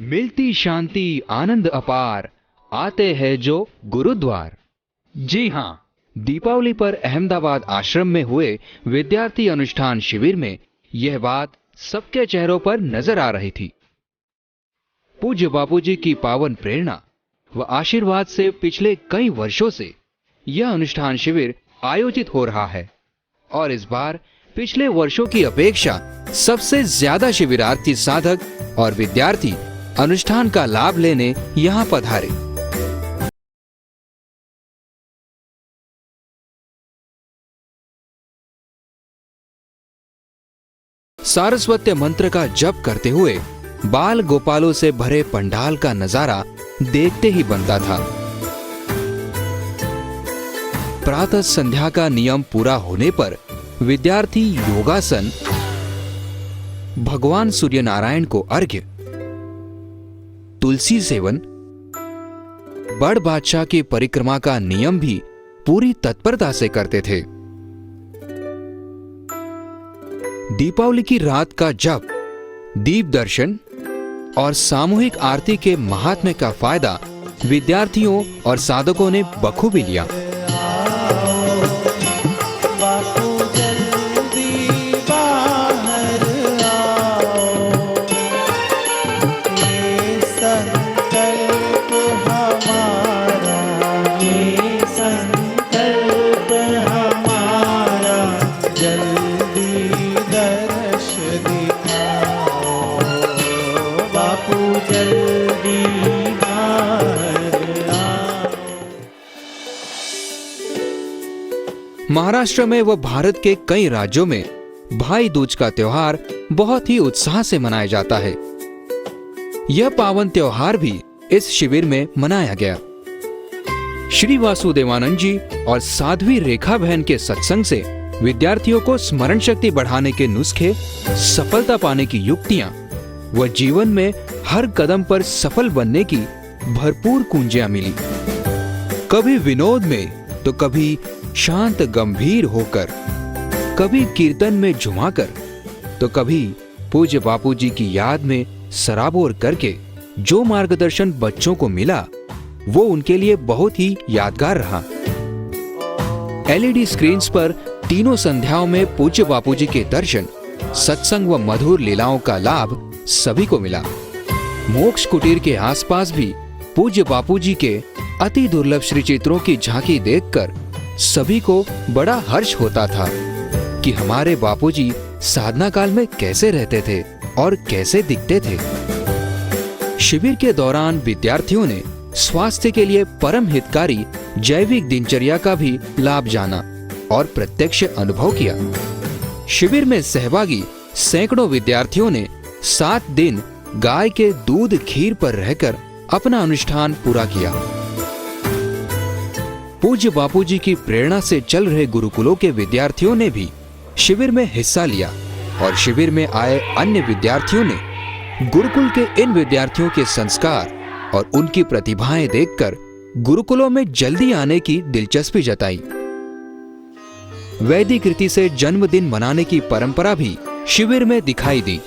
मिलती शांति आनंद अपार, आते हैं जो गुरुद्वार। जी हाँ, दीपावली पर अहमदाबाद आश्रम में हुए विद्यार्थी अनुष्ठान शिविर में यह बात सबके चेहरों पर नजर आ रही थी। पूज्य बापूजी की पावन प्रेरणा व आशीर्वाद से पिछले कई वर्षों से यह अनुष्ठान शिविर आयोजित हो रहा है और इस बार पिछले वर्षों की अपेक्षा सबसे ज्यादा शिविरार्थी, साधक और विद्यार्थी अनुष्ठान का लाभ लेने यहाँ पधारे। सारस्वत मंत्र का जप करते हुए बाल गोपालों से भरे पंडाल का नजारा देखते ही बनता था। प्रातः संध्या का नियम पूरा होने पर विद्यार्थी योगासन, भगवान सूर्य नारायण को अर्घ्य, तुलसी सेवन, बड़ बादशाह की परिक्रमा का नियम भी पूरी तत्परता से करते थे। दीपावली की रात का जप, दीप दर्शन और सामूहिक आरती के महात्म्य का फायदा विद्यार्थियों और साधकों ने बखूबी लिया। महाराष्ट्र में व भारत के कई राज्यों में भाई दूज का त्योहार बहुत ही उत्साह से मनाया जाता है। यह पावन त्योहार भी इस शिविर में मनाया गया। श्री वासुदेवानंद जी और साध्वी रेखा बहन के सत्संग से विद्यार्थियों को स्मरण शक्ति बढ़ाने के नुस्खे, सफलता पाने की युक्तियां व जीवन में हर कदम पर सफल बनने की भरपूर कुंजियां मिली। कभी विनोद में तो कभी शांत गंभीर होकर, कभी कीर्तन में झुमाकर तो कभी पूज्य बापूजी की याद में सराबोर करके जो मार्गदर्शन बच्चों को मिला वो उनके लिए बहुत ही यादगार रहा। एलईडी स्क्रीन्स पर तीनों संध्याओं में पूज्य बापूजी के दर्शन, सत्संग व मधुर लीलाओं का लाभ सभी को मिला। मोक्ष कुटीर के आसपास भी पूज्य बापूजी के अति दुर्लभ श्री चित्रों की झांकी देखकर सभी को बड़ा हर्ष होता था कि हमारे बापूजी साधना काल में कैसे रहते थे और कैसे दिखते थे। शिविर के दौरान विद्यार्थियों ने स्वास्थ्य के लिए परम हितकारी जैविक दिनचर्या का भी लाभ जाना और प्रत्यक्ष अनुभव किया। शिविर में सहभागी सैकड़ों विद्यार्थियों ने 7 दिन गाय के दूध खीर पर रहकर अपना अनुष्ठान पूरा किया। पूज्य बापूजी की प्रेरणा से चल रहे गुरुकुलों के विद्यार्थियों ने भी शिविर में हिस्सा लिया और शिविर में आए अन्य विद्यार्थियों ने गुरुकुल के इन विद्यार्थियों के संस्कार और उनकी प्रतिभाएं देखकर गुरुकुलों में जल्दी आने की दिलचस्पी जताई। वैदिक रीति से जन्मदिन मनाने की परंपरा भी शिविर में दिखाई दी।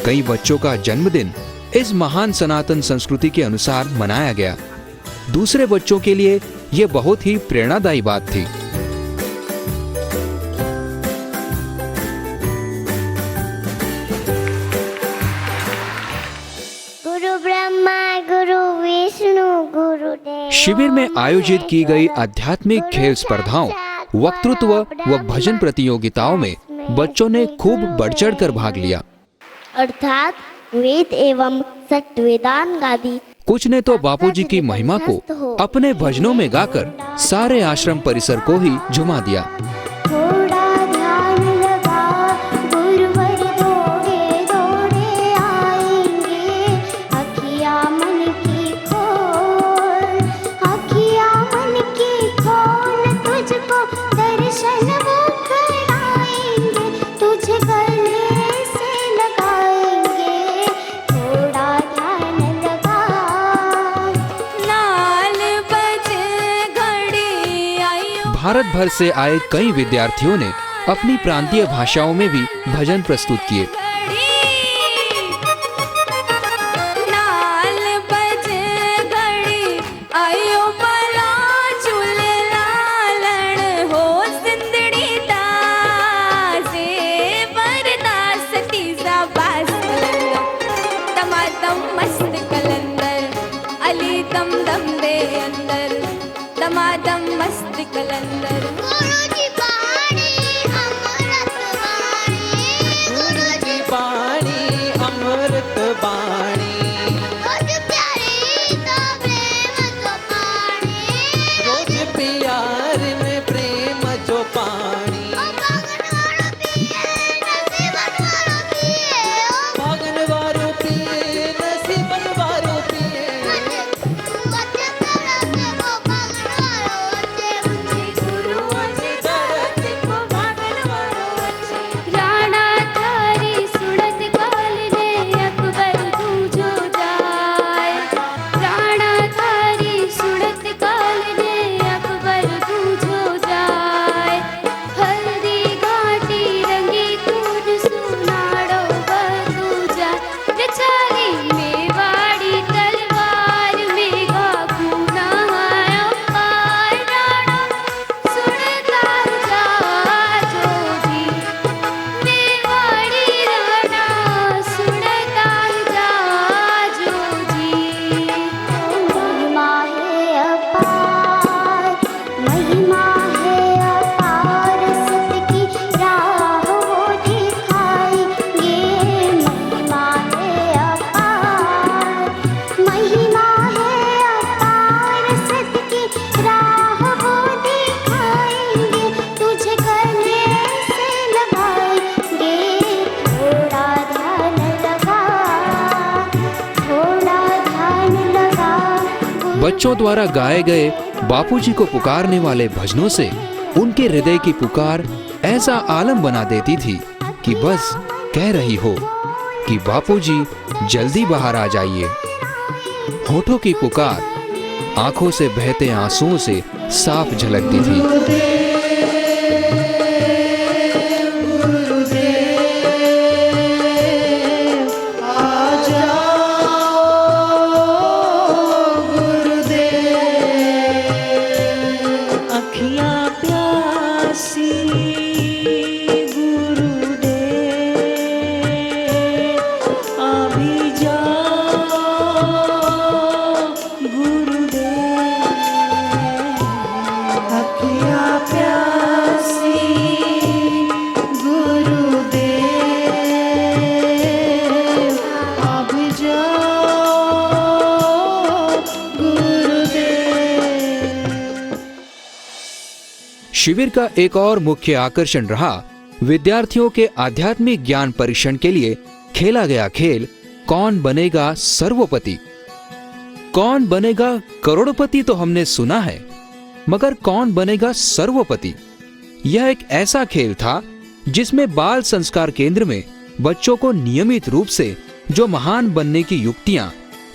कई बच्चों का जन्मदिन इस महान सनातन संस्कृति के अनुसार मनाया गया। दूसरे बच्चों के लिए यह बहुत ही प्रेरणादायी बात थी। गुरु ब्रह्मा गुरु विष्णु गुरुदेव। शिविर में आयोजित की गई आध्यात्मिक खेल स्पर्धाओं, वक्तृत्व व भजन प्रतियोगिताओं में बच्चों ने खूब बढ़ चढ़ कर भाग लिया। अर्थात वेद एवं सट वेदांग आदि। कुछ ने तो बापूजी की महिमा को अपने भजनों में गाकर सारे आश्रम परिसर को ही झुमा दिया। थोड़ा ध्यान लगा, गुरुवर दौड़े दौड़े आएंगे, अखियाँ मन की खोल, अखियाँ मन की खोल, तुझको दर्शन वो कराएंगे, तुझे गले से लगाएंगे, थोड़ा ध्यान लगा। लाल बजे घड़ी आयो। भारत भर से आए कई विद्यार्थियों ने अपनी प्रांतीय भाषाओं में भी भजन प्रस्तुत किए। घड़ी दम दम दे अंदर दमादम मस्त कलंदर गुरुजी पाणी अमृत वाणी गुरुजी पाणी अमृत बाणी रोज प्यारी तो प्रेम जो पाणी रोज प्यार में प्रेम जो पाणी ओ भगवान वारो पिए नसीबन वारो पिए भगन वारो पिए गुरु अचे धरती को भागन वारो अचे राणा थारी सुनत काल ने अकबर तुझो जाय राणा थारी सुनत काल ने अकबर तुझो जाय हल्दी घाटी रंगी तून सुनाड़ो बतूजा रचाली मेवाड़ी तलवार में घाघूना पार राणा सुनता जा जोगी मेवाड़ी राणा सुनता जा जोगी महिमा है अपार महिमा है अपार सत की राह वो दिखाएंगे महिमा है अपार सत की राह वो दिखाएंगे तुझे गले से लगाएंगे थोड़ा ध्यान लगा बच्चों द्वारा गाए गए बापूजी को पुकारने वाले भजनों से उनके हृदय की पुकार ऐसा आलम बना देती थी कि बस कह रही हो कि बापूजी जल्दी बाहर आ जाइए। होठों की पुकार आंखों से बहते आंसुओं से साफ झलकती थी। अखियां प्यासी गुरुदेव अभी जाओ गुरुदेव अखियां प्यासी गुरुदेव अभी जाओ गुरुदेव। शिविर का एक और मुख्य आकर्षण रहा विद्यार्थियों के आध्यात्मिक ज्ञान परीक्षण के लिए खेला गया खेल कौन बनेगा सर्वोपति। कौन बनेगा करोड़पति तो हमने सुना है, मगर कौन बनेगा सर्वोपति, यह एक ऐसा खेल था जिसमें बाल संस्कार केंद्र में बच्चों को नियमित रूप से जो महान बनने की युक्तियां,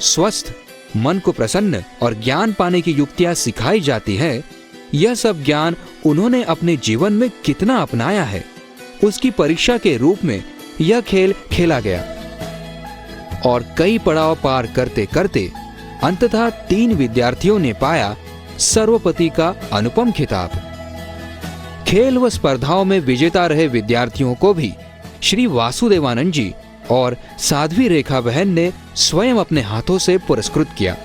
स्वस्थ मन को प्रसन्न और ज्ञान पाने की युक्तियां सिखाई जाती है, यह सब ज्ञान उन्होंने अपने जीवन में कितना अपनाया है, उसकी परीक्षा के रूप में यह खेल खेला गया। और कई पड़ाव पार करते करते अंततः 3 विद्यार्थियों ने पाया सर्वोपति का अनुपम खिताब। खेल व स्पर्धाओं में विजेता रहे विद्यार्थियों को भी श्री वासुदेवानंद जी और साध्वी रेखा बहन ने स्वयं अपने हाथों से पुरस्कृत किया।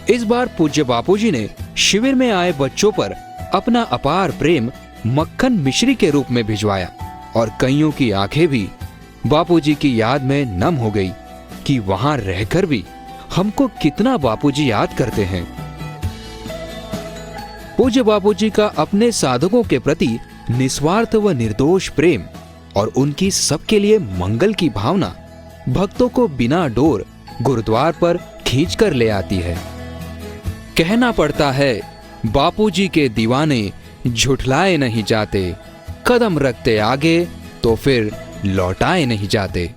इस बार पूज्य बापूजी ने शिविर में आए बच्चों पर अपना अपार प्रेम मक्खन मिश्री के रूप में भिजवाया और कईयों की आंखें भी बापूजी की याद में नम हो गई कि वहां रहकर भी हमको कितना बापूजी याद करते हैं। पूज्य बापूजी का अपने साधकों के प्रति निस्वार्थ व निर्दोष प्रेम और उनकी सबके लिए मंगल की भावना भक्तों को बिना डोर गुरुद्वार पर खींच कर ले आती है। कहना पड़ता है बापूजी के दीवाने झुठलाए नहीं जाते, कदम रखते आगे तो फिर लौटाए नहीं जाते।